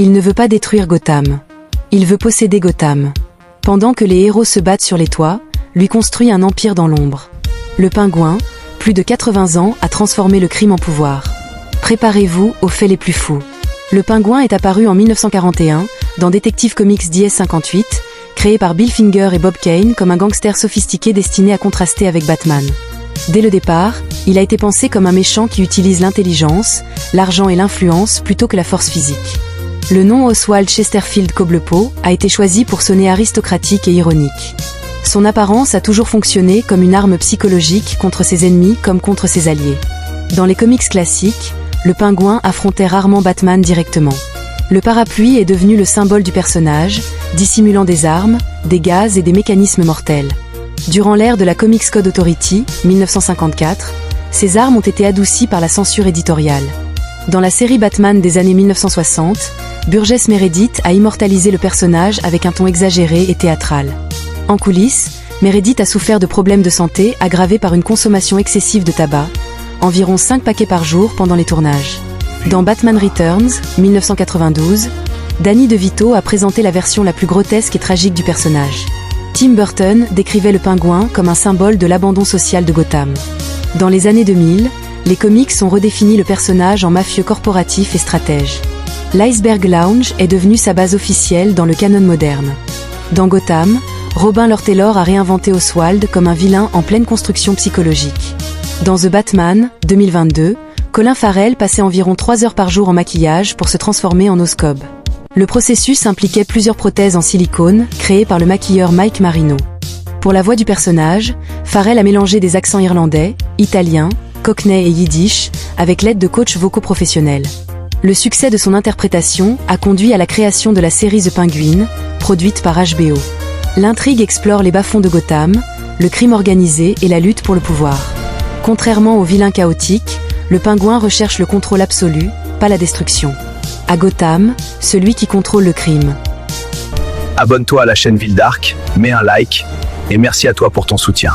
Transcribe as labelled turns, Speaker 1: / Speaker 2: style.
Speaker 1: Il ne veut pas détruire Gotham. Il veut posséder Gotham. Pendant que les héros se battent sur les toits, lui construit un empire dans l'ombre. Le Pingouin, plus de 80 ans, a transformé le crime en pouvoir. Préparez-vous aux faits les plus fous. Le Pingouin est apparu en 1941 dans Detective Comics DS58, créé par Bill Finger et Bob Kane comme un gangster sophistiqué destiné à contraster avec Batman. Dès le départ, il a été pensé comme un méchant qui utilise l'intelligence, l'argent et l'influence plutôt que la force physique. Le nom Oswald Chesterfield Cobblepot a été choisi pour sonner aristocratique et ironique. Son apparence a toujours fonctionné comme une arme psychologique contre ses ennemis comme contre ses alliés. Dans les comics classiques, le Pingouin affrontait rarement Batman directement. Le parapluie est devenu le symbole du personnage, dissimulant des armes, des gaz et des mécanismes mortels. Durant l'ère de la Comics Code Authority, 1954, ces armes ont été adoucies par la censure éditoriale. Dans la série Batman des années 1960, Burgess Meredith a immortalisé le personnage avec un ton exagéré et théâtral. En coulisses, Meredith a souffert de problèmes de santé aggravés par une consommation excessive de tabac, environ 5 paquets par jour pendant les tournages. Dans Batman Returns, 1992, Danny DeVito a présenté la version la plus grotesque et tragique du personnage. Tim Burton décrivait le Pingouin comme un symbole de l'abandon social de Gotham. Dans les années 2000, les comics ont redéfini le personnage en mafieux corporatif et stratège. L'Iceberg Lounge est devenu sa base officielle dans le canon moderne. Dans Gotham, Robin Lord Taylor a réinventé Oswald comme un vilain en pleine construction psychologique. Dans The Batman, 2022, Colin Farrell passait environ 3 heures par jour en maquillage pour se transformer en Oscob. Le processus impliquait plusieurs prothèses en silicone, créées par le maquilleur Mike Marino. Pour la voix du personnage, Farrell a mélangé des accents irlandais, italiens, cockney et yiddish, avec l'aide de coachs vocaux professionnels. Le succès de son interprétation a conduit à la création de la série The Penguin, produite par HBO. L'intrigue explore les bas-fonds de Gotham, le crime organisé et la lutte pour le pouvoir. Contrairement aux vilains chaotiques, le Pingouin recherche le contrôle absolu, pas la destruction. À Gotham, celui qui contrôle le crime.
Speaker 2: Abonne-toi à la chaîne Ville d'Arc, mets un like, et merci à toi pour ton soutien.